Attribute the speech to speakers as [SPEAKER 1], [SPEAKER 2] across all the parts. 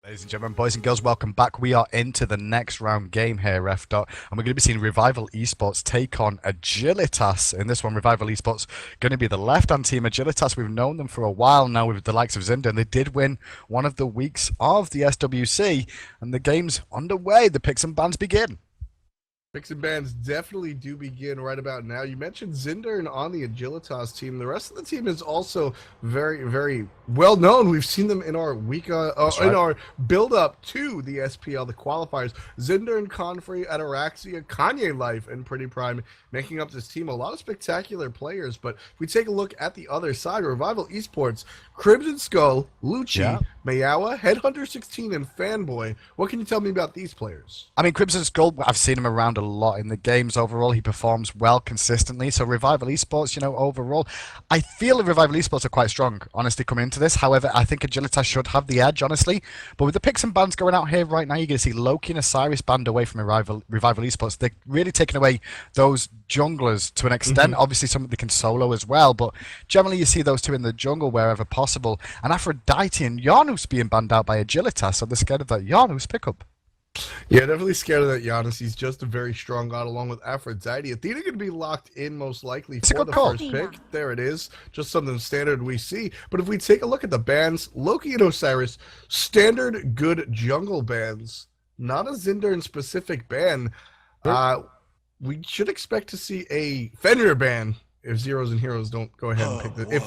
[SPEAKER 1] Ladies and gentlemen, boys and girls, welcome back. We are into the next round game here, F. Dot, and we're going to be seeing Revival Esports take on Agilitas. In this one, Revival Esports going to be the left-hand team. Agilitas, we've known them for a while now with the likes of Zinda, and they did win one of the weeks of the SWC, and the game's underway. The picks and bans begin.
[SPEAKER 2] Picks and bans definitely do begin right about now. You mentioned Zinder and on the Agilitas team. The rest of the team is also very, very well known. We've seen them in our week, in our build up to the SPL, the qualifiers. Zinder and Confrey at Araxia, Kanye Life, and Pretty Prime making up this team. A lot of spectacular players, but if we take a look at the other side, Revival Esports, Crimson Skull, Lucci, Mayawa, Headhunter 16, and Fanboy. What can you tell me about these players?
[SPEAKER 1] I mean, Crimson Skull, I've seen him around a lot in the games overall. He performs well consistently. So Revival Esports, you know, overall, I feel that Revival Esports are quite strong, honestly, coming into this. However, I think Agilitas should have the edge, honestly. But with the picks and bans going out here right now, you're going to see Loki and Osiris banned away from Revival Esports. They're really taking away those junglers to an extent. Obviously, some they can solo as well, but generally you see those two in the jungle wherever possible. And Aphrodite and Janus being banned out by Agilitas, so they're scared of that Janus pickup.
[SPEAKER 2] Yeah, definitely scared of that Giannis. He's just a very strong god along with Aphrodite. Athena going to be locked in most likely for the first pick. There it is. Just something standard we see. But if we take a look at the bans, Loki and Osiris, standard good jungle bans. Not a Zindern specific ban. We should expect to see a Fenrir ban if Zeros and Heroes don't go ahead and pick this. If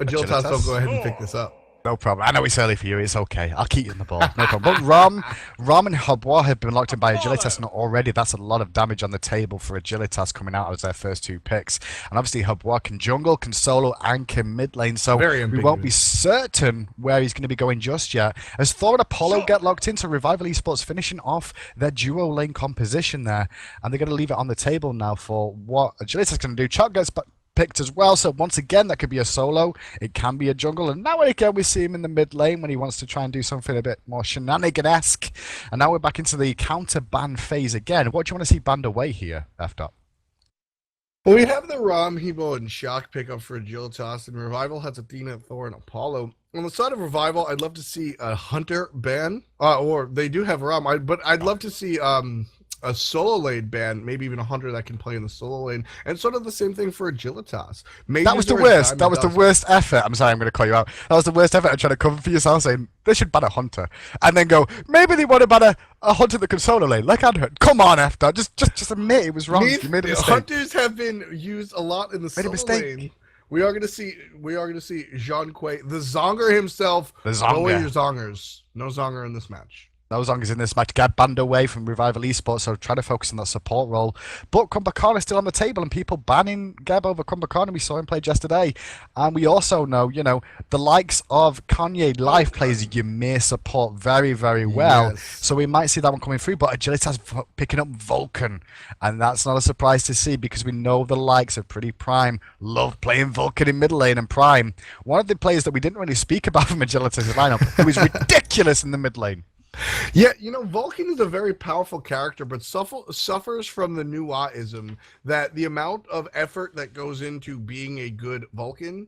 [SPEAKER 2] Agilitas don't go ahead and pick this up.
[SPEAKER 1] No problem. I know it's early for you. It's okay. I'll keep you in the ball. No problem. But Rom and Habwa have been locked in by Agilitas, and already that's a lot of damage on the table for Agilitas coming out as their first two picks. And obviously Habwa can jungle, can solo, and can mid lane. So we won't be certain where he's going to be going just yet. As Thor and Apollo get locked in, so Revival Esports finishing off their duo lane composition there, and they're going to leave it on the table now for what Agilitas is going to do. Chuck gets picked as well, so once again that could be a solo, it can be a jungle, and now again we see him in the mid lane when he wants to try and do something a bit more shenanigan-esque. And now we're back into the counter ban phase again. What do you want to see banned away here, F-Dot?
[SPEAKER 2] Well, we have the Rom, Hebo, and Shock pickup for Agilitas, and Revival has Athena, Thor, and Apollo. On the side of Revival, I'd love to see a Hunter ban, or they do have Rom, but I'd love to see a solo lane ban, maybe even a Hunter that can play in the solo lane, and sort of the same thing for Agilitas. Maybe
[SPEAKER 1] that was the worst. That was the worst effort. I'm sorry, I'm going to call you out. That was the worst effort. I'm trying to cover for yourself, saying they should ban a Hunter, and then go maybe they want to ban a Hunter that can solo lane. Like I'd come on, after just admit it was wrong. You made a mistake.
[SPEAKER 2] Hunters have been used a lot in the solo lane. We are going to see Jean Quay, the Zonger himself. The Zonger. Lower your Zongers. No Zonger in this match.
[SPEAKER 1] No Zongers in this match. Get banned away from Revival Esports, so try to focus on that support role. But Kumbhakana is still on the table, and people banning Geb over Kumbhakana. We saw him play yesterday. And we also know, you know, the likes of Kanye Life plays Ymir support very, very well. Yes. So we might see that one coming through. But Agilitas picking up Vulcan. And that's not a surprise to see, because we know the likes of Pretty Prime love playing Vulcan in middle lane and Prime. One of the players that we didn't really speak about from Agilitas' lineup, who is ridiculous in the mid lane.
[SPEAKER 2] Yeah, you know, Vulcan is a very powerful character, but suffers from the Nuaism that the amount of effort that goes into being a good Vulcan,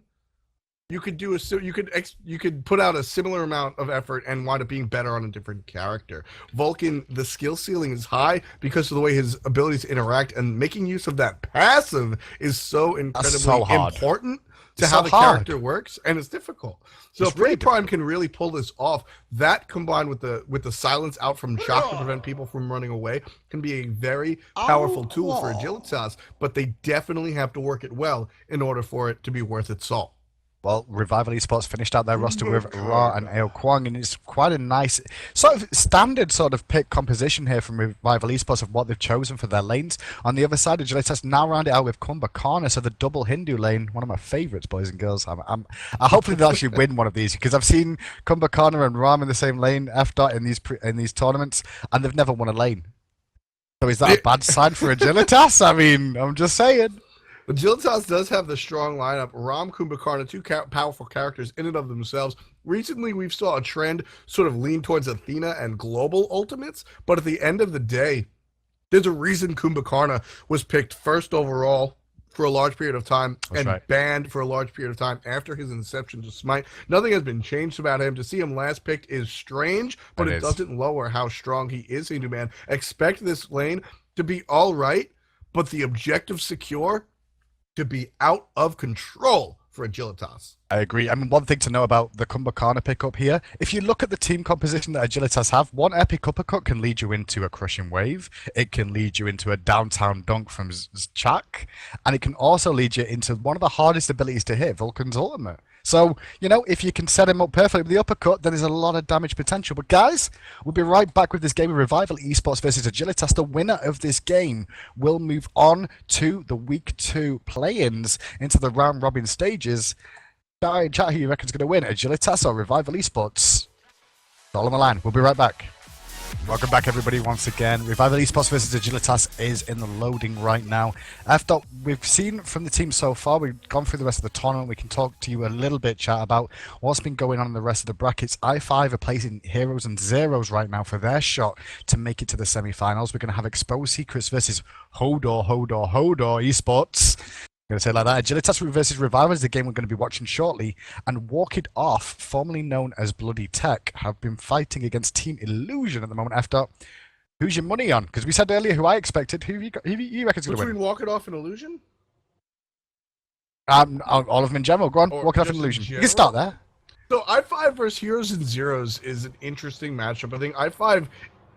[SPEAKER 2] you could put out a similar amount of effort and wind up being better on a different character. Vulcan, the skill ceiling is high because of the way his abilities interact, and making use of that passive is so incredibly important to how the character works, and it's difficult. So if Pretty Prime can really pull this off, that combined with the silence out from Shock to prevent people from running away can be a very powerful tool for Agilitas, but they definitely have to work it well in order for it to be worth its salt.
[SPEAKER 1] Well, Revival Esports finished out their roster with Ra and Ao Kwang, and it's quite a nice sort of standard sort of pick composition here from Revival Esports of what they've chosen for their lanes. On the other side, Agilitas now round it out with Kumbhakana, so the double Hindu lane, one of my favourites, boys and girls. Hopefully they'll actually win one of these, because I've seen Kumbhakana and Ram in the same lane, F-Dot, in these tournaments, and they've never won a lane. So is that a bad sign for Agilitas? I mean, I'm just saying.
[SPEAKER 2] Agilitas does have the strong lineup. Ram, Kumbhakana, two powerful characters in and of themselves. Recently, we've saw a trend sort of lean towards Athena and global ultimates, but at the end of the day, there's a reason Kumbhakana was picked first overall for a large period of time
[SPEAKER 1] That's
[SPEAKER 2] and
[SPEAKER 1] right.
[SPEAKER 2] banned for a large period of time after his inception to Smite. Nothing has been changed about him. To see him last picked is strange, but
[SPEAKER 1] It
[SPEAKER 2] it
[SPEAKER 1] is.
[SPEAKER 2] doesn't lower how strong he is, Hindu Man. Expect this lane to be all right, but the objective secure to be out of control for Agilitas.
[SPEAKER 1] I agree. I mean, one thing to know about the Kumbhakarna pickup here, if you look at the team composition that Agilitas have, one epic uppercut can lead you into a crushing wave, it can lead you into a downtown dunk from Chak, and it can also lead you into one of the hardest abilities to hit, Vulcan's ultimate. So, you know, if you can set him up perfectly with the uppercut, then there's a lot of damage potential. But guys, we'll be right back with this game of Revival Esports versus Agilitas. The winner of this game will move on to the Week 2 play-ins into the round robin stages. Chat, who you reckon's going to win, Agilitas or Revival Esports? It's all on the line. We'll be right back. Welcome back, everybody, once again. Revival Esports versus Agilitas is in the loading right now. After we've seen from the team so far, we've gone through the rest of the tournament. We can talk to you a little bit, chat, about what's been going on in the rest of the brackets. i5 are placing heroes and zeros right now for their shot to make it to the semi-finals. We're going to have Exposed Secrets versus Hodor Esports. I'm going to say it like that. Agilitas versus Revival is the game we're going to be watching shortly. And Walk It Off, formerly known as Bloody Tech, have been fighting against Team Illusion at the moment. After, who's your money on? Because we said earlier who I expected. Who you reckon's going to win?
[SPEAKER 2] Between Walk It Off and Illusion?
[SPEAKER 1] All of them in general. Go on,
[SPEAKER 2] Or
[SPEAKER 1] Walk It Off
[SPEAKER 2] just
[SPEAKER 1] and
[SPEAKER 2] in
[SPEAKER 1] Illusion. You
[SPEAKER 2] general?
[SPEAKER 1] can start there.
[SPEAKER 2] So i5 versus Heroes and Zeros is an interesting matchup. I think i5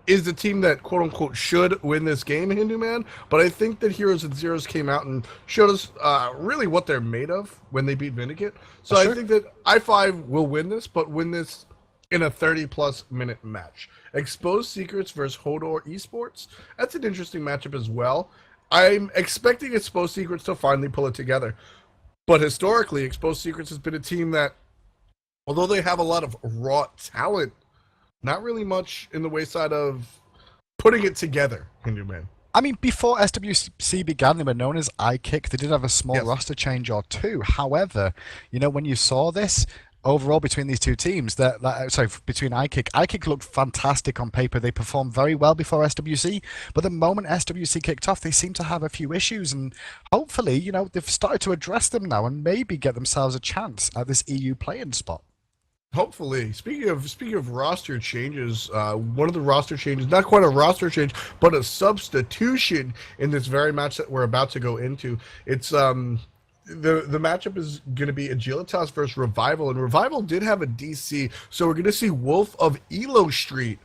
[SPEAKER 2] is the team that quote unquote should win this game, Hindu Man. But I think that Heroes and Zeros came out and showed us really what they're made of when they beat Vindicate. So I think that i5 will win this, but win this in a 30-plus minute match. Exposed Secrets versus Hodor Esports. That's an interesting matchup as well. I'm expecting Exposed Secrets to finally pull it together. But historically, Exposed Secrets has been a team that, although they have a lot of raw talent, not really much in the wayside of putting it together, Hindu Man.
[SPEAKER 1] I mean, before SWC began, they were known as iKick. They did have a small roster change or two. However, you know, when you saw this, overall between these two teams, between iKick looked fantastic on paper. They performed very well before SWC, but the moment SWC kicked off, they seemed to have a few issues, and hopefully, you know, they've started to address them now and maybe get themselves a chance at this EU play-in spot.
[SPEAKER 2] Hopefully. Speaking of roster changes, one of the roster changes, not quite a roster change, but a substitution in this very match that we're about to go into. It's the matchup is going to be Agilitas versus Revival, and Revival did have a DC, so we're going to see Wolf of Elo Street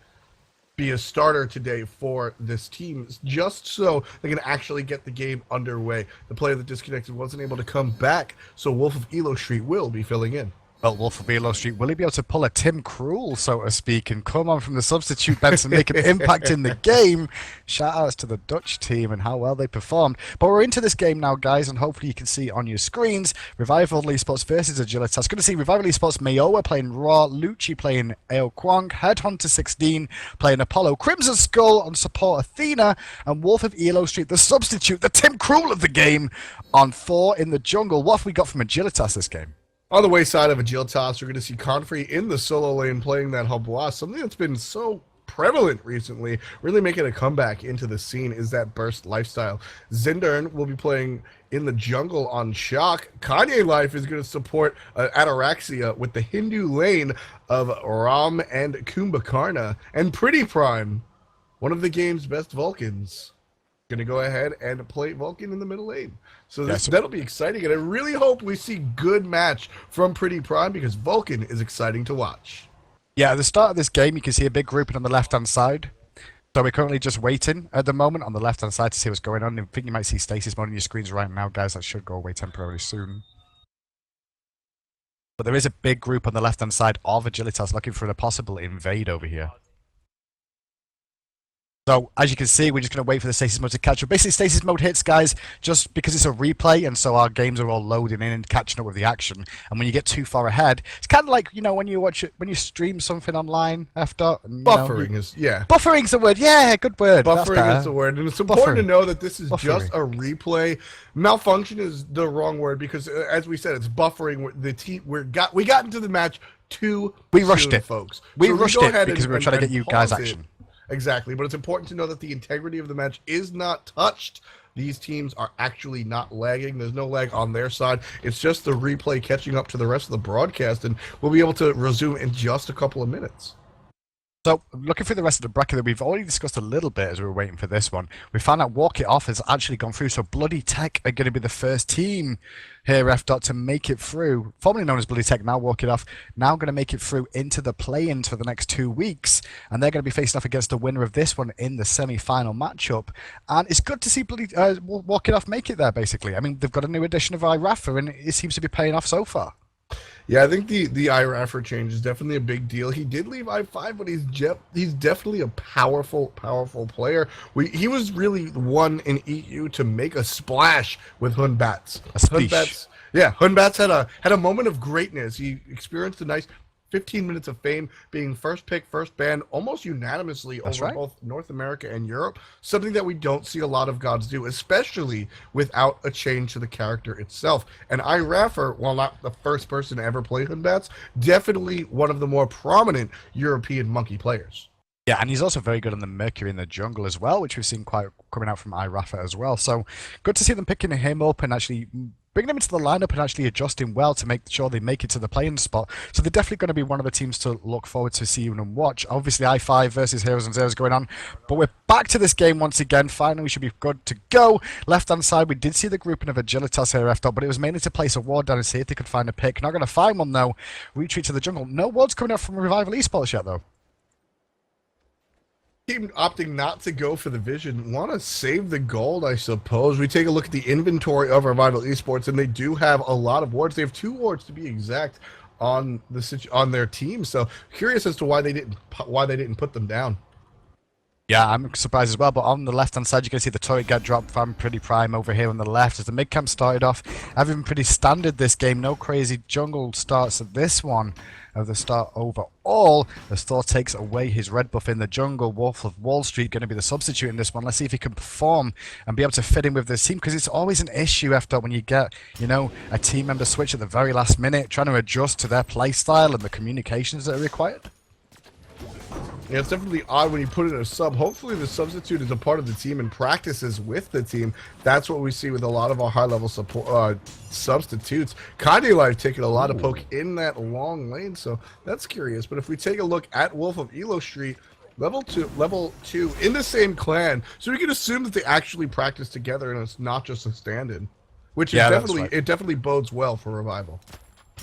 [SPEAKER 2] be a starter today for this team, just so they can actually get the game underway. The player that disconnected wasn't able to come back, so Wolf of Elo Street will be filling in.
[SPEAKER 1] Well, Wolf of Elo Street, will he be able to pull a Tim Krul, so to speak, and come on from the substitute bench and make an impact in the game? Shout outs to the Dutch team and how well they performed. But we're into this game now, guys, and hopefully you can see on your screens Revival Esports versus Agilitas. Going to see Revival Esports Mayowa playing Raw, Lucci playing Ao Kwang, Headhunter 16 playing Apollo, Crimson Skull on support Athena, and Wolf of Elo Street, the substitute, the Tim Krul of the game, on 4 in the jungle. What have we got from Agilitas this game?
[SPEAKER 2] On the wayside of Agilitas, we're going to see Confrey in the solo lane playing that Habois. Something that's been so prevalent recently, really making a comeback into the scene, is that burst lifestyle. Zindern will be playing in the jungle on Shock. Kanye Life is going to support Ataraxia with the Hindu lane of Ram and Kumbhakarna. And Pretty Prime, one of the game's best Vulcans, going to go ahead and play Vulcan in the middle lane. So that'll be exciting, and I really hope we see good match from Pretty Prime, because Vulcan is exciting to watch.
[SPEAKER 1] Yeah, at the start of this game, you can see a big grouping on the left-hand side. So we're currently just waiting at the moment on the left-hand side to see what's going on. I think you might see stasis mode on your screens right now, guys. That should go away temporarily soon. But there is a big group on the left-hand side of Agilitas looking for a possible invade over here. So, as you can see, we're just going to wait for the stasis mode to catch up. Basically, stasis mode hits, guys, just because it's a replay, and so our games are all loading in and catching up with the action. And when you get too far ahead, it's kind of like, you know, when you watch it, when you stream something online after.
[SPEAKER 2] Buffering is, yeah.
[SPEAKER 1] Buffering's the word, yeah, good word.
[SPEAKER 2] Buffering is the word, and it's important to know that this is just a replay. Malfunction is the wrong word, because, as we said, it's buffering. We got into the match too
[SPEAKER 1] We rushed it,
[SPEAKER 2] folks.
[SPEAKER 1] We rushed it because we were trying to get you guys action.
[SPEAKER 2] Exactly, but it's important to know that the integrity of the match is not touched these teams are actually not lagging. There's no lag on their side. It's just the replay catching up to the rest of the broadcast, and we'll be able to resume in just a couple of minutes.
[SPEAKER 1] So, looking through the rest of the bracket that we've already discussed a little bit as we were waiting for this one, we found out Walk It Off has actually gone through. So, Bloody Tech are going to be the first team here, F. Dot, to make it through. Formerly known as Bloody Tech, now Walk It Off, now going to make it through into the play-ins for the next 2 weeks. And they're going to be facing off against the winner of this one in the semi-final matchup. And it's good to see Bloody Walk It Off make it there, basically. I mean, they've got a new edition of iRafa, and it seems to be paying off so far.
[SPEAKER 2] Yeah, I think the iRaffer change is definitely a big deal. He did leave I5, but he's definitely a powerful player. He was really one in EU to make a splash with Hunbats. Hunbats had a moment of greatness. He experienced a nice 15 minutes of fame, being first pick, first ban, almost unanimously over both North America and Europe. Something that we don't see a lot of gods do, especially without a change to the character itself. And iRaffer, while not the first person to ever play Hunbats, definitely one of the more prominent European monkey players.
[SPEAKER 1] Yeah, and he's also very good on the Mercury in the jungle as well, which we've seen quite coming out from iRaffa as well. So good to see them picking him up and actually bringing him into the lineup and actually adjusting well to make sure they make it to the playing spot. So they're definitely going to be one of the teams to look forward to seeing and watch. Obviously, I5 versus Heroes and Zeros going on, but we're back to this game once again. Finally, we should be good to go. Left-hand side, we did see the grouping of Agilitas here, F. But it was mainly to place a ward down and see if they could find a pick. Not going to find one, though. Retreat to the jungle. No wards coming out from Revival Esports yet, though.
[SPEAKER 2] Team opting not to go for the vision, want to save the gold, I suppose. We take a look at the inventory of Revival Esports, and they do have a lot of wards. They have 2 wards to be exact on their team. So curious as to why they didn't put them down.
[SPEAKER 1] Yeah, I'm surprised as well, but on the left-hand side, you can see the turret get dropped from Pretty Prime over here on the left. As the mid-camp started off, having pretty standard this game, no crazy jungle starts at this one of the start overall. As Thor takes away his red buff in the jungle, Wolf of Wall Street going to be the substitute in this one. Let's see if he can perform and be able to fit in with this team, because it's always an issue after when you get, a team member switch at the very last minute, trying to adjust to their play style and the communications that are required.
[SPEAKER 2] Yeah, it's definitely odd when you put in a sub. Hopefully the substitute is a part of the team and practices with the team. That's what we see with a lot of our high-level support substitutes. Kanye Life taking a lot of poke in that long lane, so that's curious. But if we take a look at Wolf of Elo Street, level two in the same clan, so we can assume that they actually practice together and it's not just a stand-in, which is definitely bodes well for Revival.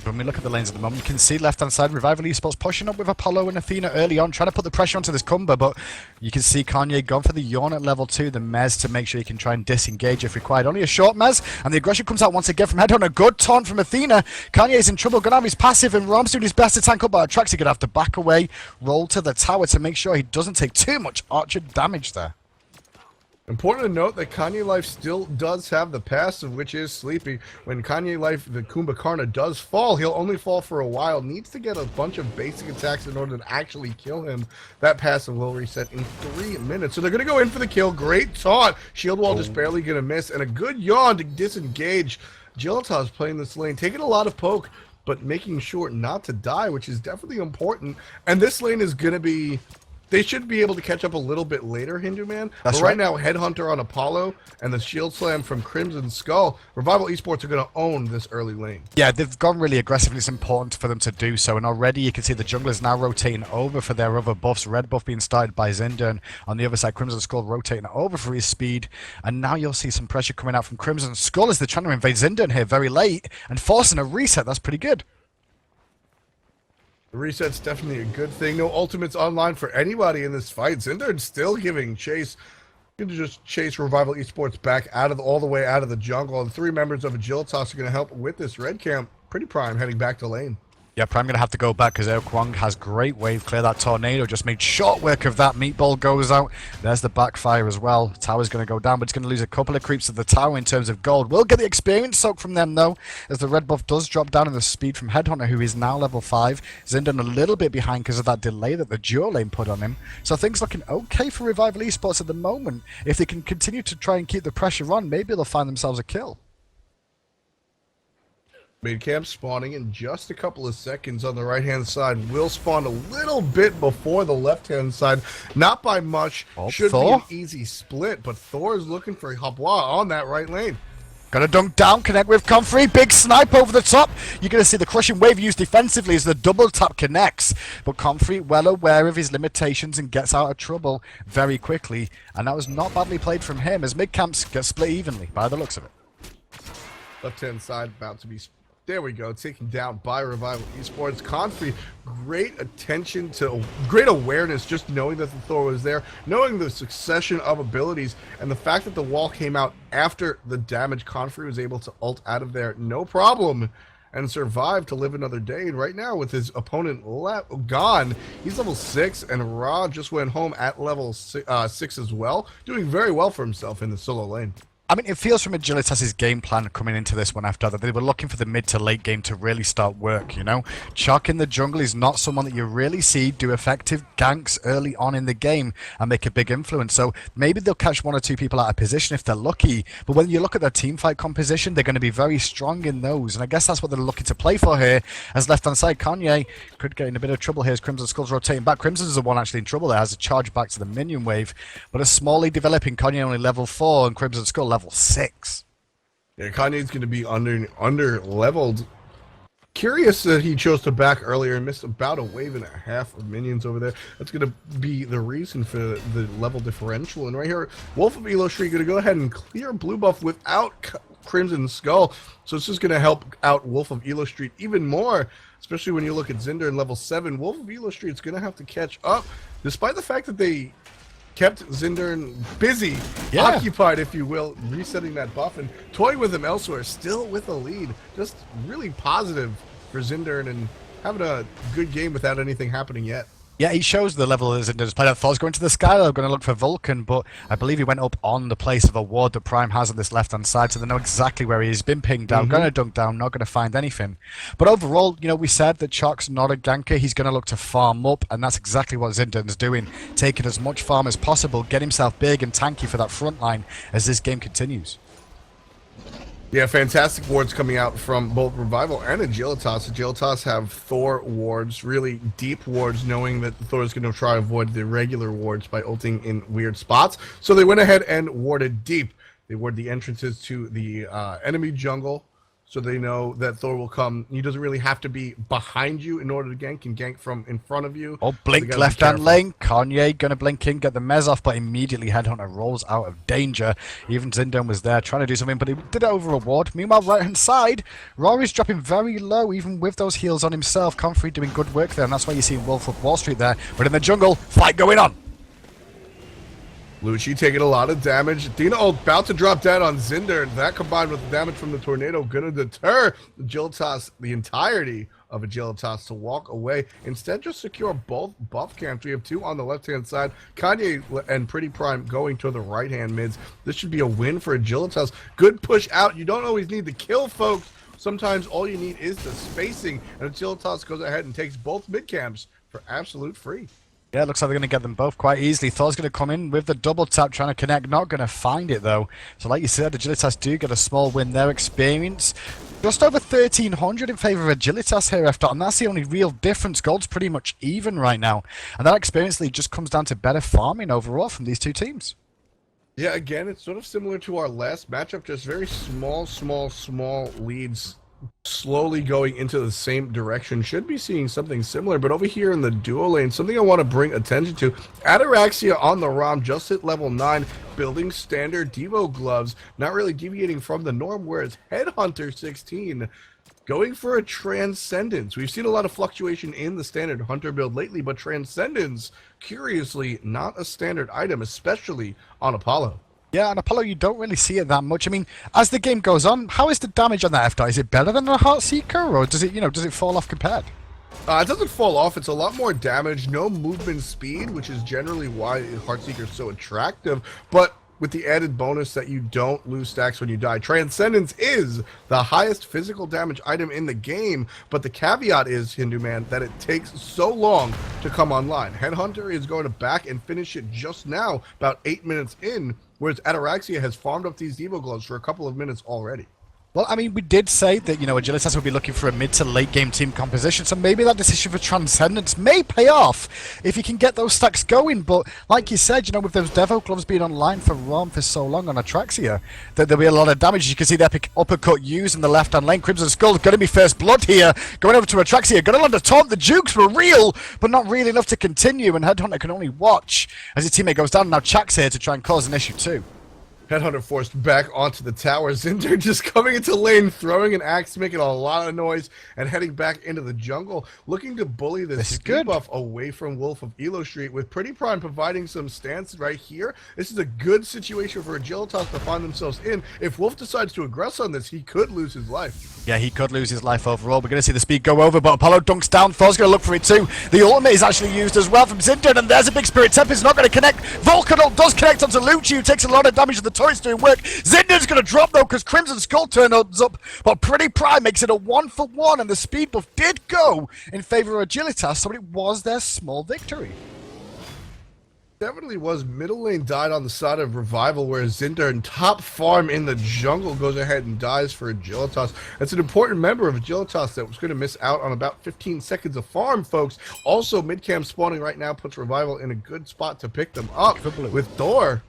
[SPEAKER 1] When we look at the lanes at the moment, you can see left-hand side, Revival Esports pushing up with Apollo and Athena early on, trying to put the pressure onto this Cumber, but you can see Kanye gone for the Yawn at level 2, the Mez to make sure he can try and disengage if required. Only a short Mez, and the aggression comes out once again from Headhunter. A good taunt from Athena. Kanye's in trouble, gonna have his passive, and Rom's doing his best to tank up, but Atraxi gonna have to back away, roll to the tower to make sure he doesn't take too much archer damage there.
[SPEAKER 2] Important to note that Kanye Life still does have the passive, which is Sleepy. When Kanye Life, the Kumbhakarna, does fall, he'll only fall for a while. Needs to get a bunch of basic attacks in order to actually kill him. That passive will reset in 3 minutes. So they're going to go in for the kill. Great taunt. Shield wall just barely going to miss. And a good yawn to disengage. Agilitas playing this lane, taking a lot of poke, but making sure not to die, which is definitely important. And this lane is going to be... They should be able to catch up a little bit later, Hindu Man. But right now, Headhunter on Apollo and the Shield Slam from Crimson Skull, Revival Esports are going to own this early lane.
[SPEAKER 1] Yeah, they've gone really aggressive, and it's important for them to do so. And already you can see the junglers now rotating over for their other buffs. Red buff being started by Zindan. On the other side, Crimson Skull rotating over for his speed. And now you'll see some pressure coming out from Crimson Skull as they're trying to invade Zindan here very late and forcing a reset. That's pretty good.
[SPEAKER 2] The reset's definitely a good thing. No ultimates online for anybody in this fight. Zindar's still giving chase. Going to just chase Revival Esports back all the way out of the jungle. And 3 members of Agilitas are going to help with this red camp. Pretty Prime heading back to lane.
[SPEAKER 1] Yeah, Prime going to have to go back because Air Kwang has great wave clear. That tornado just made short work of that. Meatball goes out. There's the backfire as well. Tower's going to go down, but it's going to lose a couple of creeps to the tower in terms of gold. We'll get the experience soak from them, though, as the red buff does drop down in the speed from Headhunter, who is now level 5. Zindan a little bit behind because of that delay that the duo lane put on him. So things looking okay for Revival Esports at the moment. If they can continue to try and keep the pressure on, maybe they'll find themselves a kill.
[SPEAKER 2] Mid camp spawning in just a couple of seconds on the right-hand side. Will spawn a little bit before the left-hand side. Not by much.
[SPEAKER 1] Oh,
[SPEAKER 2] Should
[SPEAKER 1] Thor?
[SPEAKER 2] be an easy split, but Thor is looking for Habois on that right lane.
[SPEAKER 1] Gonna dunk down, connect with Comfrey, big snipe over the top. You're gonna see the crushing wave used defensively as the double tap connects. But Comfrey, well aware of his limitations and gets out of trouble very quickly. And that was not badly played from him as mid camps get split evenly by the looks of it.
[SPEAKER 2] Left-hand side about to be... There we go, taken down by Revival Esports. Comfrey, great attention to, great awareness, just knowing that the Thor was there, knowing the succession of abilities, and the fact that the wall came out after the damage. Comfrey was able to ult out of there, no problem, and survive to live another day. And right now, with his opponent gone, he's level 6, and Ra just went home at level 6 as well, doing very well for himself in the solo lane.
[SPEAKER 1] I mean, it feels from Agilitas' game plan coming into this one after that they were looking for the mid to late game to really start work, you know? Chuck in the jungle is not someone that you really see do effective ganks early on in the game and make a big influence. So maybe they'll catch one or two people out of position if they're lucky. But when you look at their team fight composition, they're going to be very strong in those. And I guess that's what they're looking to play for here. As left-hand side, Kanye could get in a bit of trouble here as Crimson Skull's rotating back. Crimson's the one actually in trouble there, has a charge back to the minion wave. But a smallly developing Kanye only level 4 and Crimson Skull level 6.
[SPEAKER 2] Yeah, Kanye's going to be under leveled. Curious that he chose to back earlier and missed about a wave and a half of minions over there. That's going to be the reason for the level differential. And right here, Wolf of Elo Street going to go ahead and clear blue buff without Crimson Skull. So it's just going to help out Wolf of Elo Street even more, especially when you look at Zinder in level 7. Wolf of Elo Street's going to have to catch up, despite the fact that they kept Zinder busy, occupied, if you will, resetting that buff and toying with him elsewhere, still with a lead. Just really positive for Zinder and having a good game without anything happening yet.
[SPEAKER 1] Yeah, he shows the level of Zinder's play. I thought he was going to the sky, they're going to look for Vulcan, but I believe he went up on the place of a ward that Prime has on this left-hand side, so they know exactly where he is. Been pinged down, going to dunk down, not going to find anything. But overall, you know, we said that Chalk's not a ganker. He's going to look to farm up, and that's exactly what Zinder's doing. Taking as much farm as possible, get himself big and tanky for that front line as this game continues.
[SPEAKER 2] Yeah, fantastic wards coming out from both Revival and Agilitas. Agilitas have Thor wards, really deep wards, knowing that Thor is going to try to avoid the regular wards by ulting in weird spots. So they went ahead and warded deep. They ward the entrances to the enemy jungle, so they know that Thor will come. He doesn't really have to be behind you in order to gank. Can gank from in front of you.
[SPEAKER 1] Oh, blink
[SPEAKER 2] so
[SPEAKER 1] left-hand lane. Kanye going to blink in, get the mez off, but immediately Headhunter rolls out of danger. Even Zindon was there trying to do something, but he did it over a ward. Meanwhile, right-hand side, Rory's dropping very low, even with those heals on himself. Comfrey doing good work there, and that's why you see Wolf of Wall Street there. But in the jungle, fight going on.
[SPEAKER 2] Lucci taking a lot of damage. Dina about to drop down on Zinder. That combined with the damage from the tornado gonna deter Agilitas, the entirety of Agilitas, to walk away. Instead, just secure both buff camps. We have two on the left-hand side. Kanye and Pretty Prime going to the right-hand mids. This should be a win for Agilitas. Good push out. You don't always need to kill folks. Sometimes all you need is the spacing. And Agilitas goes ahead and takes both mid camps for absolute free.
[SPEAKER 1] Yeah, it looks like they're going to get them both quite easily. Thor's going to come in with the double tap, trying to connect. Not going to find it, though. So like you said, Agilitas do get a small win there. Experience just over 1,300 in favour of Agilitas here, F. And that's the only real difference. Gold's pretty much even right now. And that experience lead just comes down to better farming overall from these two teams.
[SPEAKER 2] Yeah, again, it's sort of similar to our last matchup. Just very small leads, slowly going into the same direction. Should be seeing something similar, but over here in the duo lane, something I want to bring attention to. Ataraxia on the ROM just hit level 9, building standard Devo gloves, not really deviating from the norm, whereas Headhunter 16 going for a Transcendence. We've seen a lot of fluctuation in the standard Hunter build lately, but Transcendence, curiously, not a standard item, especially on Apollo.
[SPEAKER 1] Yeah, on Apollo, you don't really see it that much. I mean, as the game goes on, how is the damage on that F-Dot? Is it better than a Heartseeker, or does it, does it fall off compared?
[SPEAKER 2] It doesn't fall off. It's a lot more damage, no movement speed, which is generally why Heartseeker is so attractive, but with the added bonus that you don't lose stacks when you die. Transcendence is the highest physical damage item in the game, but the caveat is, Hindu Man, that it takes so long to come online. Headhunter is going to back and finish it just now, about 8 minutes in, whereas Ataraxia has farmed up these Devo gloves for a couple of minutes already.
[SPEAKER 1] Well, I mean, we did say that, Agilitas will be looking for a mid to late game team composition, so maybe that decision for Transcendence may pay off if you can get those stacks going. But like you said, with those Devo gloves being online for Rom for so long on Atraxia, that there'll be a lot of damage. You can see the epic uppercut used in the left-hand lane. Crimson Skull's going to be first blood here, going over to Atraxia, going to land a taunt. The Jukes were real, but not really enough to continue, and Headhunter can only watch as his teammate goes down. Now Chak's here to try and cause an issue too.
[SPEAKER 2] Headhunter forced back onto the tower. Zinder just coming into lane, throwing an axe, making a lot of noise, and heading back into the jungle, looking to bully this debuff away from Wolf of Elo Street, with Pretty Prime providing some stance right here. This is a good situation for Agilitas to find themselves in. If Wolf decides to aggress on this, he could lose his life.
[SPEAKER 1] Yeah, he could lose his life overall. We're going to see the speed go over, but Apollo dunks down. Thor's going to look for it too. The ultimate is actually used as well from Zinder, and there's a big Spirit Tempest, not going to connect. Volcanol does connect onto Lucci, who takes a lot of damage, and the turret's doing work. Zinder's going to drop though, because Crimson Skull turns up, but Pretty Prime makes it a 1-for-1, and the speed buff did go in favor of Agilitas, so it was their small victory.
[SPEAKER 2] Definitely was. Middle lane died on the side of Revival, whereas Zinder and top farm in the jungle goes ahead and dies for Agilitas. That's an important member of Agilitas that was going to miss out on about 15 seconds of farm, folks. Also, mid-cam spawning right now puts Revival in a good spot to pick them up, with Thor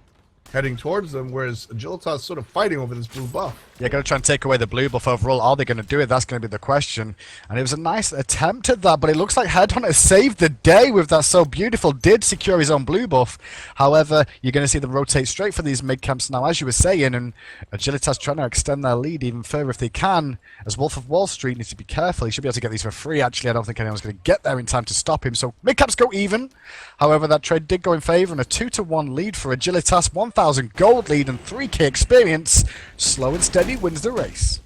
[SPEAKER 2] heading towards them, whereas Agilitas sort of fighting over this blue buff.
[SPEAKER 1] Yeah, going to try and take away the blue buff overall. Are they going to do it? That's going to be the question. And it was a nice attempt at that, but it looks like Headhunter saved the day with that so beautiful. Did secure his own blue buff. However, you're going to see them rotate straight for these mid camps now, as you were saying, and Agilitas trying to extend their lead even further if they can, as Wolf of Wall Street needs to be careful. He should be able to get these for free. Actually, I don't think anyone's going to get there in time to stop him. So mid camps go even. However, that trade did go in favor, and a 2-1 lead for Agilitas, 1,000 gold lead and 3k experience. Slow and steady wins the race.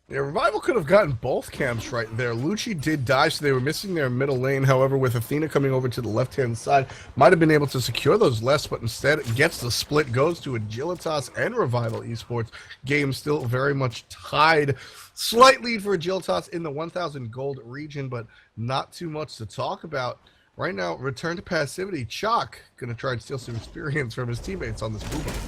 [SPEAKER 2] Yeah, Revival could have gotten both camps right there. Lucci did die, so they were missing their middle lane. However, with Athena coming over to the left-hand side, might have been able to secure those less, but instead gets the split, goes to Agilitas and Revival Esports. Game still very much tied. Slight lead for Agilitas in the 1,000 gold region, but not too much to talk about. Right now, return to passivity. Chalk going to try and steal some experience from his teammates on this movement.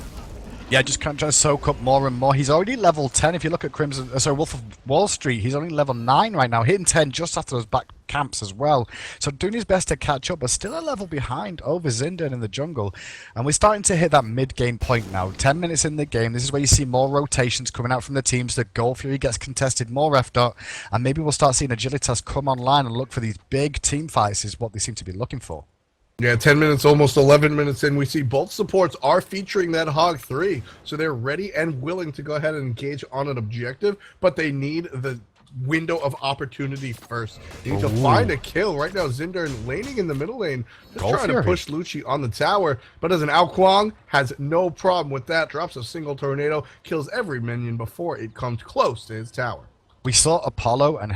[SPEAKER 1] Yeah, just kind of trying to soak up more and more. He's already level 10. If you look at Wolf of Wall Street, he's only level 9 right now, hitting 10 just after those back camps as well. So doing his best to catch up, but still a level behind over Zinder in the jungle. And we're starting to hit that mid-game point now. 10 minutes in the game. This is where you see more rotations coming out from the teams. The Gold Fury gets contested, more F-Dot, and maybe we'll start seeing Agilitas come online and look for these big team fights is what they seem to be looking for.
[SPEAKER 2] Yeah, 10 minutes, almost 11 minutes in, we see both supports are featuring that Hog 3, so they're ready and willing to go ahead and engage on an objective, but they need the window of opportunity first. They need to find a kill. Right now, Zinder laning in the middle lane, just trying to push Lucci on the tower, but as an Ao Kuang, has no problem with that, drops a single tornado, kills every minion before it comes close to his tower.
[SPEAKER 1] We saw Apollo and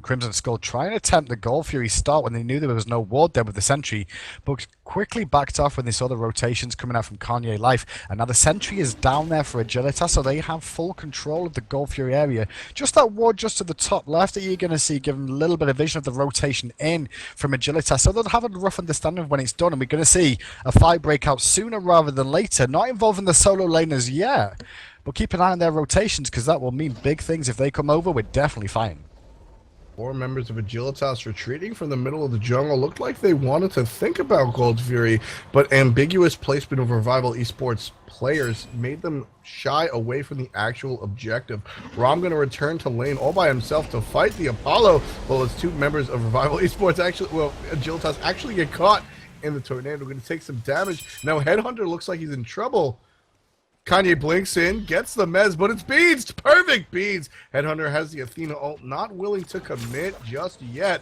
[SPEAKER 1] Crimson Skull try and attempt the Gold Fury start when they knew there was no ward there with the sentry, but quickly backed off when they saw the rotations coming out from Kanye Life. And now the sentry is down there for Agilitas, so they have full control of the Gold Fury area. Just that ward just to the top left that you're going to see, giving a little bit of vision of the rotation in from Agilitas, so they'll have a rough understanding of when it's done, and we're going to see a fight break out sooner rather than later, not involving the solo laners yet. But keep an eye on their rotations, because that will mean big things. If they come over, we're definitely fighting.
[SPEAKER 2] 4 members of Agilitas retreating from the middle of the jungle. Looked like they wanted to think about Gold Fury, but ambiguous placement of Revival Esports players made them shy away from the actual objective. Rom going to return to lane all by himself to fight the Apollo. Well, as 2 members of Revival Esports Agilitas actually get caught in the tornado. Going to take some damage. Now Headhunter looks like he's in trouble. Kanye blinks in, gets the mez, but it's beads. Perfect beads. Headhunter has the Athena ult, not willing to commit just yet.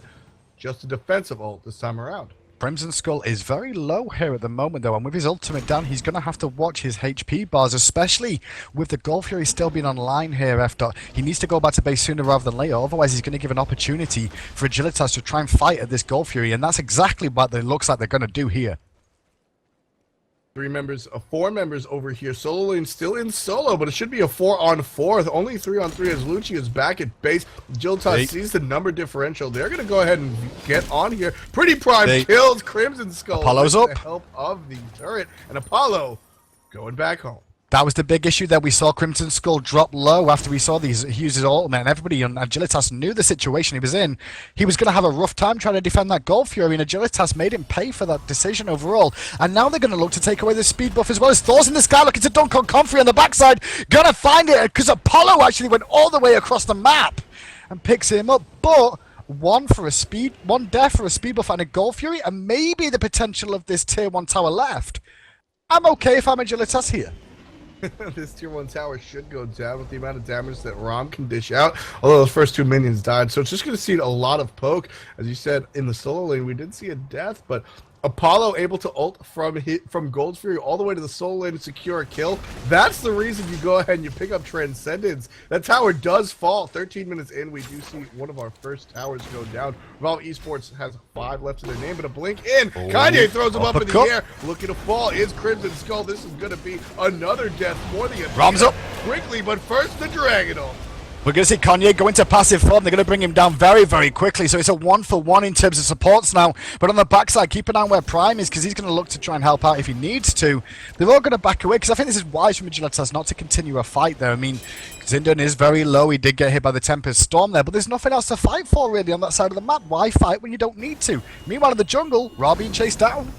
[SPEAKER 2] Just a defensive ult this time around.
[SPEAKER 1] Crimson Skull is very low here at the moment, though, and with his ultimate down, he's going to have to watch his HP bars, especially with the Gold Fury still being online here. F-Dot. He needs to go back to base sooner rather than later, otherwise he's going to give an opportunity for Agilitas to try and fight at this Gold Fury, and that's exactly what it looks like they're going to do here.
[SPEAKER 2] 4 members over here. Solo lane still in solo, but it should be a 4-on-4. Only 3-on-3 as Lucci is back at base. Agilitas sees the number differential. They're going to go ahead and get on here. Pretty Prime kills Crimson Skull
[SPEAKER 1] Apollo's
[SPEAKER 2] with
[SPEAKER 1] up.
[SPEAKER 2] the help of the turret. And Apollo going back home.
[SPEAKER 1] That was the big issue there. We saw Crimson Skull drop low after we saw these he used his ultimate, and everybody on Agilitas knew the situation he was in. He was going to have a rough time trying to defend that Gold Fury, and Agilitas made him pay for that decision overall. And now they're going to look to take away the speed buff as well. As Thor's in the sky looking to dunk on Comfrey on the backside. Gonna find it because Apollo actually went all the way across the map and picks him up. But one death for a speed buff and a Gold Fury, and maybe the potential of this tier 1 tower left. I'm okay if I'm Agilitas here.
[SPEAKER 2] This tier 1 tower should go down with the amount of damage that Rom can dish out, although those first 2 minions died. So it's just going to see a lot of poke. As you said, in the solo lane, we did see a death, but Apollo able to ult from Gold Fury all the way to the solo lane to secure a kill. That's the reason you go ahead and you pick up Transcendence. That tower does fall. 13 minutes in, we do see one of our first towers go down. Revolve Esports has 5 left in their name, but a blink in. Kanye throws him up in the air, looking to fall. Is Crimson Skull. This is going to be another death for the
[SPEAKER 1] Rom's up
[SPEAKER 2] quickly, but first the Dragon ult.
[SPEAKER 1] We're going to see Kanye go into passive form. They're going to bring him down very, very quickly. So it's a 1-for-1 in terms of supports now. But on the backside, keep an eye on where Prime is, because he's going to look to try and help out if he needs to. They're all going to back away, because I think this is wise from Agilitas not to continue a fight there. I mean, Zindern is very low. He did get hit by the Tempest Storm there, but there's nothing else to fight for, really, on that side of the map. Why fight when you don't need to? Meanwhile, in the jungle, Ra being chased down.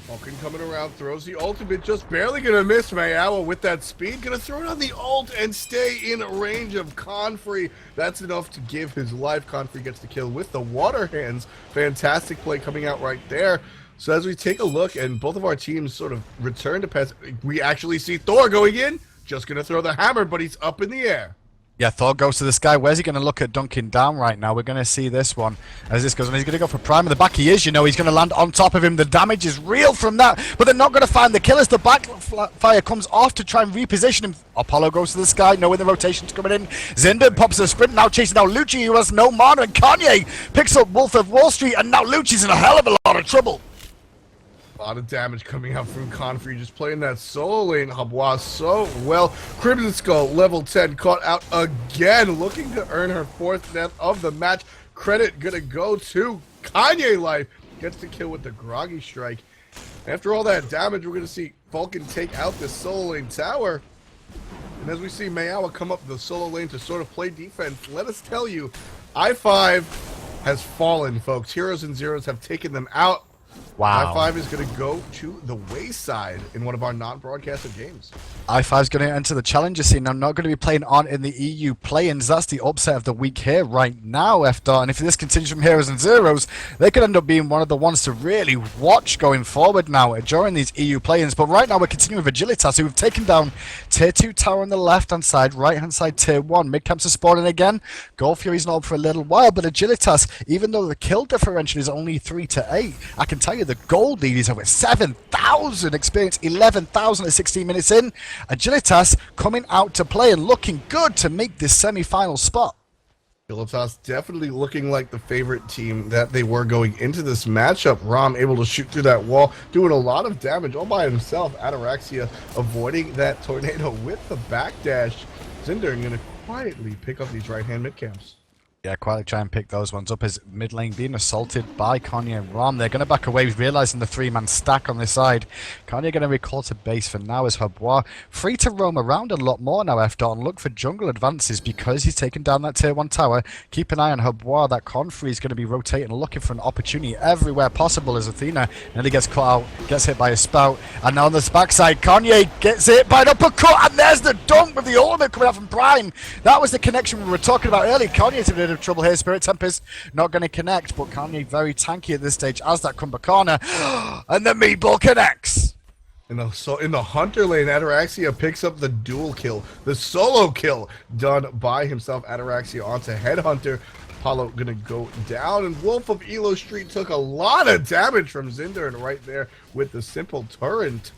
[SPEAKER 2] Vulcan coming around, throws the ultimate, just barely gonna miss Mayawa with that speed. Gonna throw it on the ult and stay in range of Confrey. That's enough to give his life. Confrey gets the kill with the water hands. Fantastic play coming out right there. So as we take a look and both of our teams sort of return to pass, we actually see Thor going in. Just gonna throw the hammer, but he's up in the air.
[SPEAKER 1] Yeah, Thor goes to the sky. Where's he going to look at dunking down right now? We're going to see this one as this goes on. He's going to go for Prime in the back. He is, you know, he's going to land on top of him. The damage is real from that, but they're not going to find the kill as the backfire comes off to try and reposition him. Apollo goes to the sky, knowing the rotation's coming in. Zinder pops a sprint, now chasing out Lucci, who has no mana, and Kanye picks up Wolf of Wall Street, and now Lucci's in a hell of a lot of trouble.
[SPEAKER 2] A lot of damage coming out from Confrey, just playing that solo lane Habwa so well. Crimson Skull, level 10, caught out again, looking to earn her 4th death of the match. Credit gonna go to Kanye Life. Gets the kill with the Groggy Strike. After all that damage, we're gonna see Vulcan take out this solo lane tower. And as we see Mayawa come up the solo lane to sort of play defense, let us tell you, I-5 has fallen, folks. Heroes and Zeros have taken them out.
[SPEAKER 1] Wow.
[SPEAKER 2] I-5 is going to go to the wayside in one of our non-broadcasted games.
[SPEAKER 1] I-5 is going to enter the challenger scene. I'm not going to be playing on in the EU play-ins. That's the upset of the week here right now, FDOT. And if this continues from Heroes and Zeros, they could end up being one of the ones to really watch going forward now during these EU play-ins. But right now we're continuing with Agilitas, who have taken down Tier 2 tower on the left-hand side, right-hand side Tier 1. Mid-camps are spawning again. Gold Fury's not up for a little while, but Agilitas, even though the kill differential is only 3 to 8, I can tell you the gold lead is over 7,000 experience, 11,000 at 16 minutes in. Agilitas coming out to play and looking good to make this semi-final spot.
[SPEAKER 2] Agilitas definitely looking like the favorite team that they were going into this matchup. Rom able to shoot through that wall, doing a lot of damage all by himself. Ataraxia avoiding that tornado with the backdash. Zinder going to quietly pick up these right-hand mid-camps.
[SPEAKER 1] Yeah, quietly try and pick those ones up as mid lane being assaulted by Kanye and Rom. They're going to back away, realizing the 3-man stack on this side. Kanye going to recall to base for now as Habwa. Free to roam around a lot more now, FDOT, and look for jungle advances because he's taken down that tier 1 tower. Keep an eye on Habwa. That Confrey is going to be rotating, looking for an opportunity everywhere possible as Athena nearly gets caught out, gets hit by a spout. And now on this backside, Kanye gets hit by an uppercut, and there's the dunk with the ultimate coming out from Prime. That was the connection we were talking about earlier. Kanye's in a bit of trouble here. Spirit Tempest not going to connect, but Kanye very tanky at this stage as that Kumbhakana. And the meatball connects.
[SPEAKER 2] In the Hunter lane, Ataraxia picks up the dual kill, the solo kill done by himself. Ataraxia onto Headhunter. Apollo gonna go down, and Wolf of Elo Street took a lot of damage from Zinder, and right there with the simple torrent.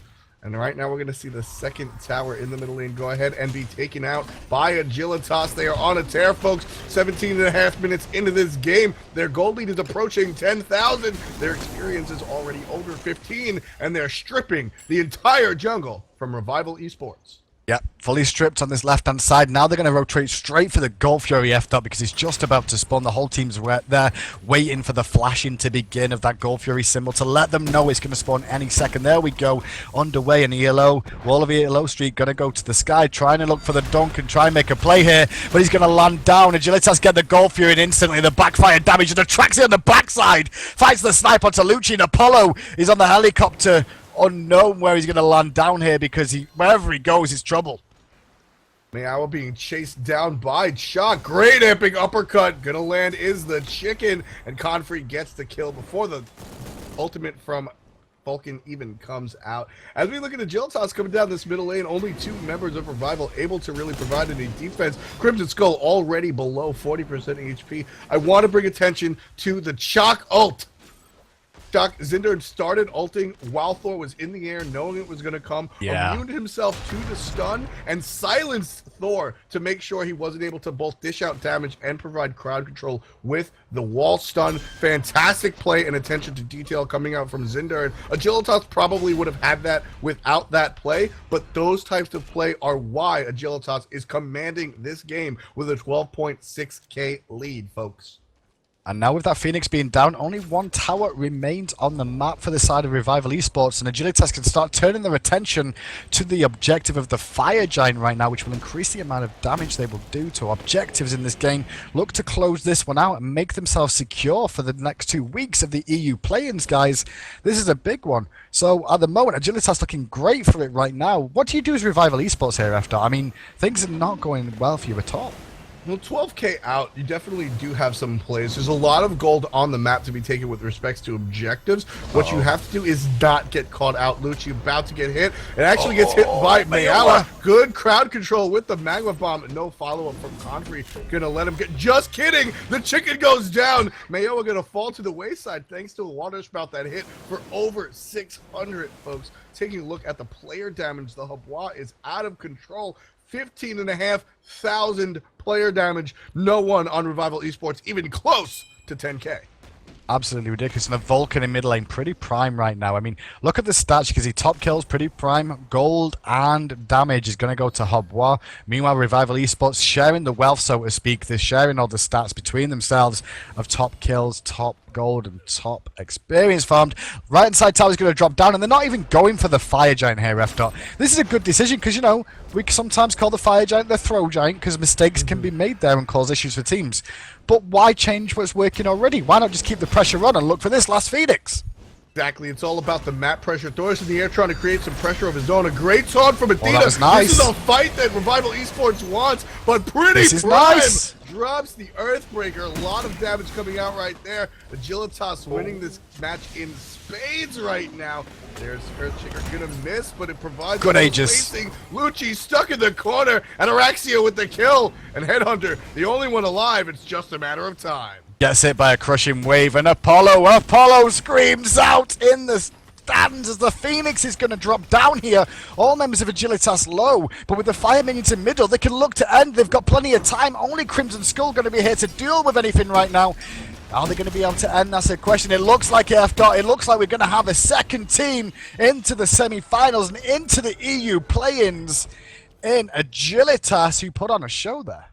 [SPEAKER 2] And right now we're going to see the second tower in the middle lane go ahead and be taken out by Agilitas. They are on a tear, folks. 17 and a half minutes into this game. Their gold lead is approaching 10,000. Their experience is already over 15, and they're stripping the entire jungle from Revival Esports.
[SPEAKER 1] Yep, fully stripped on this left-hand side. Now they're going to rotate straight for the Gold Fury F-Dot because he's just about to spawn. The whole team's there waiting for the flashing to begin of that Gold Fury symbol to let them know it's going to spawn any second. There we go, underway. And ELO, Wall of ELO Street, going to go to the sky, trying to look for the dunk and try and make a play here, but he's going to land down. Agilitas get the Gold Fury and instantly the backfire damage and attracts it on the backside. Fights the snipe onto Lucci, and Apollo is on the helicopter. Unknown where he's going to land down here because wherever he goes, it's trouble.
[SPEAKER 2] Meow being chased down by Shock. Great epic uppercut. Gonna land is the chicken. And Confrey gets the kill before the ultimate from Vulcan even comes out. As we look at Agilitas coming down this middle lane, only 2 members of Revival able to really provide any defense. Crimson Skull already below 40% HP. I want to bring attention to the Shock ult. Shock Zinder started ulting while Thor was in the air, knowing it was going to come.
[SPEAKER 1] Yeah.
[SPEAKER 2] Immuned himself to the stun and silenced Thor to make sure he wasn't able to both dish out damage and provide crowd control with the wall stun. Fantastic play and attention to detail coming out from Zinder. And Agilitas probably would have had that without that play, but those types of play are why Agilitas is commanding this game with a 12.6k lead, folks.
[SPEAKER 1] And now with that Phoenix being down, only 1 tower remains on the map for the side of Revival Esports, and Agilitas can start turning their attention to the objective of the Fire Giant right now, which will increase the amount of damage they will do to objectives in this game. Look to close this one out and make themselves secure for the next 2 weeks of the EU play-ins, guys. This is a big one. So at the moment, Agilitas looking great for it right now. What do you do as Revival Esports here, F-Dot? I mean, things are not going well for you at all.
[SPEAKER 2] Well, 12k out, you definitely do have some plays. There's a lot of gold on the map to be taken with respects to objectives. What you have to do is not get caught out. Lucci about to get hit. It actually gets hit by Mayala. Good crowd control with the Magma Bomb. No follow-up from Confrey. Gonna let him get... Just kidding! The chicken goes down! Mayoa gonna fall to the wayside thanks to a water spout that hit for over 600, folks. Taking a look at the player damage, the Habwa is out of control. 15,500 player damage. No one on Revival Esports even close to 10k.
[SPEAKER 1] Absolutely ridiculous. And the Vulcan in mid lane, pretty prime right now. I mean, look at the stats. You can see top kills, pretty prime. Gold and damage is going to go to Habwa. Meanwhile, Revival Esports sharing the wealth, so to speak. They're sharing all the stats between themselves of top kills, top gold, and top experience farmed. Right inside tower is going to drop down, and they're not even going for the Fire Giant here, F-Dot. This is a good decision because, you know, we sometimes call the Fire Giant the Throw Giant because mistakes can be made there and cause issues for teams. But why change what's working already? Why not just keep the pressure on and look for this last Phoenix?
[SPEAKER 2] Exactly, it's all about the map pressure. Thor's in the air trying to create some pressure of his own. A great taunt from Athena.
[SPEAKER 1] That was nice.
[SPEAKER 2] This is a fight that Revival Esports wants, but pretty
[SPEAKER 1] This is
[SPEAKER 2] prime.
[SPEAKER 1] nice.
[SPEAKER 2] Drops the Earthbreaker. A lot of damage coming out right there. Agilitas winning this match in spades right now. There's Earthshaker gonna miss, but it provides
[SPEAKER 1] good ages.
[SPEAKER 2] spacing. Lucci stuck in the corner, and Araxia with the kill. And Headhunter, the only one alive. It's just a matter of time.
[SPEAKER 1] Gets hit by a crushing wave, and Apollo screams out in the stands as the Phoenix is going to drop down here. All members of Agilitas low, but with the Fire Minions in middle, they can look to end. They've got plenty of time. Only Crimson Skull going to be here to deal with anything right now. Are they going to be able to end? That's a question. It looks like F-Dot. It looks like we're going to have a second team into the semi-finals and into the EU play-ins in Agilitas, who put on a show there.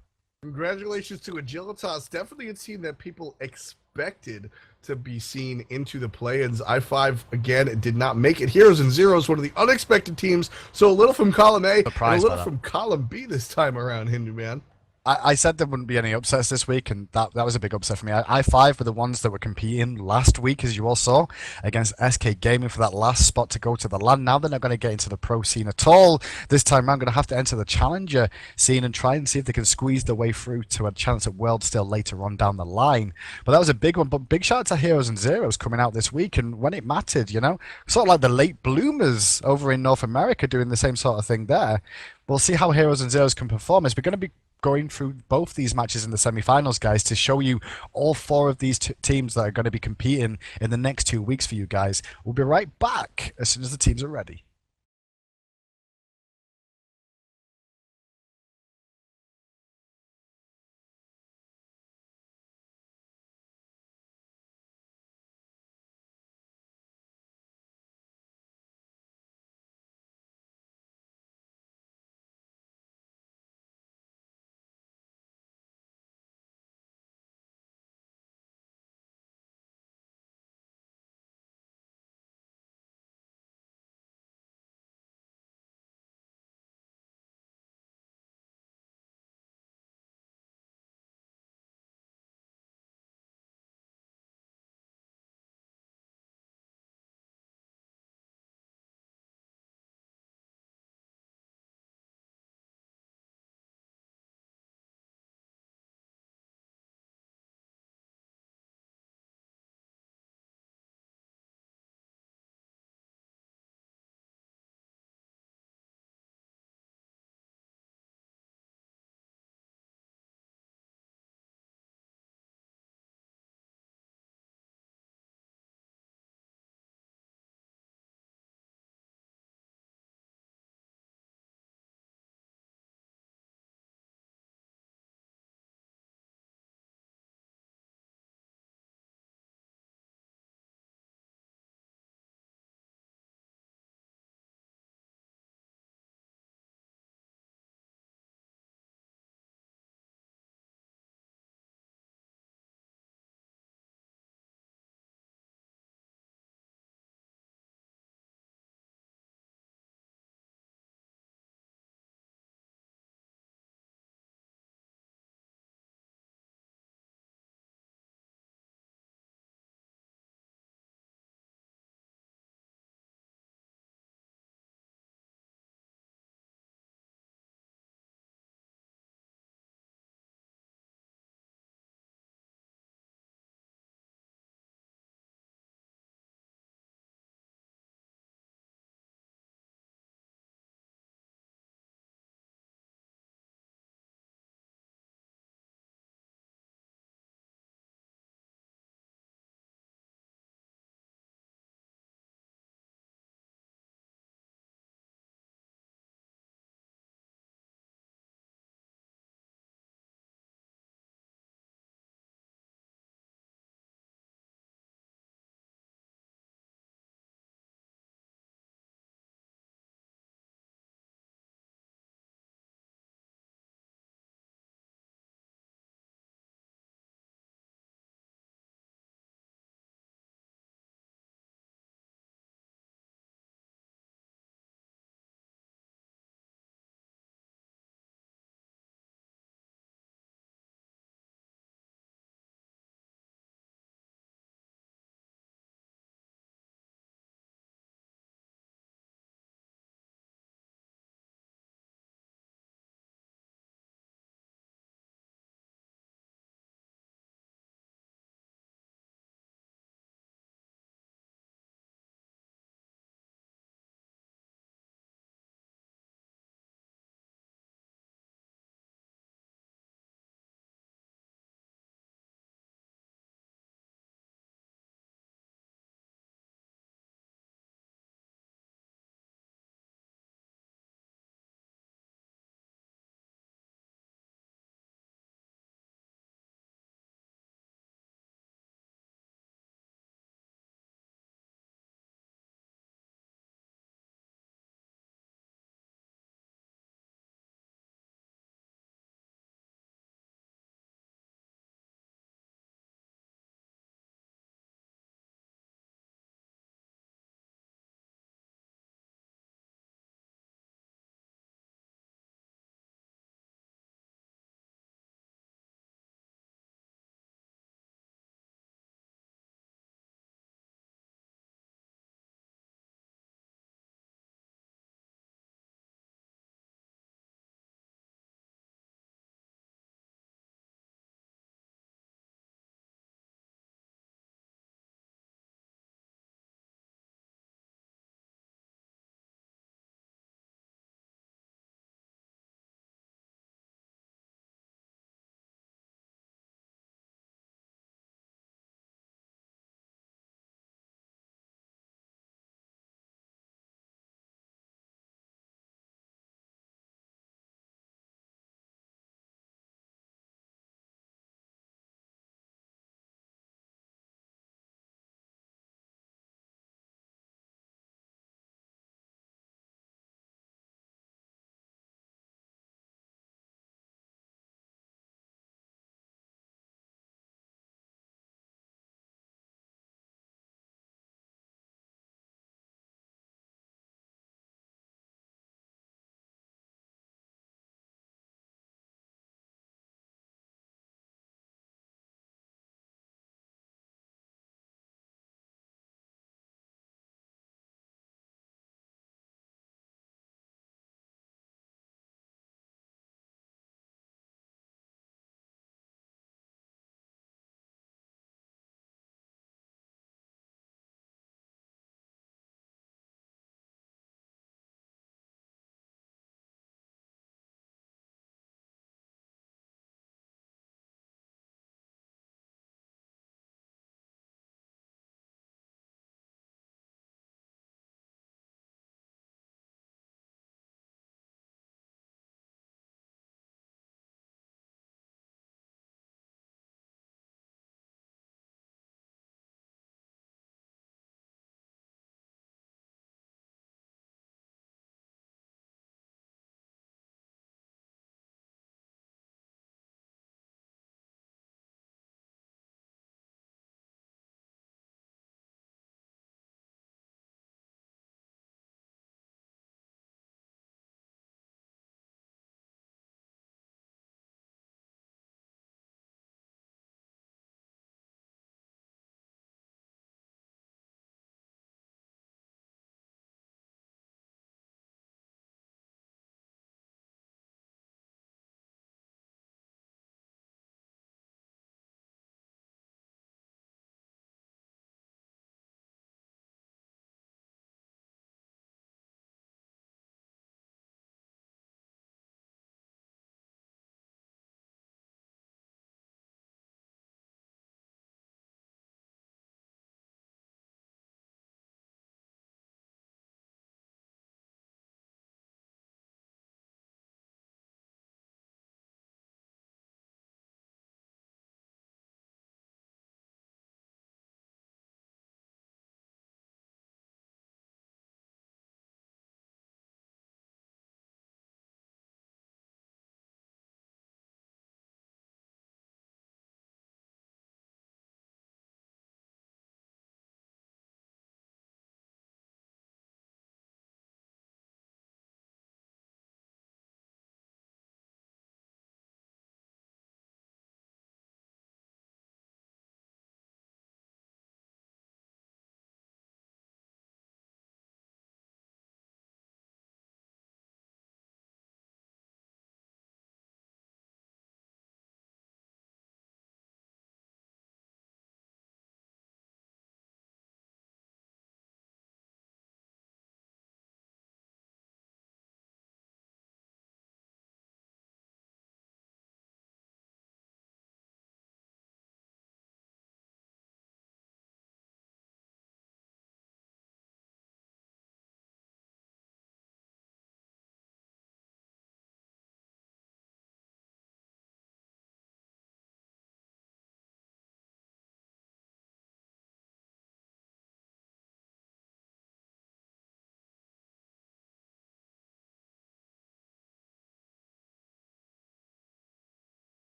[SPEAKER 2] Congratulations to Agilitas. Definitely a team that people expected to be seen into the play-ins. I5, again, did not make it. Heroes and Zeros, one of the unexpected teams. So a little from column A and a little from column B this time around, Hindu Man.
[SPEAKER 1] I said there wouldn't be any upsets this week, and that was a big upset for me. I5 were the ones that were competing last week, as you all saw, against SK Gaming for that last spot to go to the LAN. Now they're not going to get into the pro scene at all. This time around, going to have to enter the challenger scene and try and see if they can squeeze their way through to a chance at World still later on down the line. But that was a big one. But big shout out to Heroes and Zeros coming out this week, and when it mattered, you know, sort of like the late bloomers over in North America doing the same sort of thing there. We'll see how Heroes and Zeros can perform. As we're going to be going through both these matches in the semi-finals, guys, to show you all 4 of these teams that are going to be competing in the next 2 weeks for you guys. We'll be right back as soon as the teams are ready.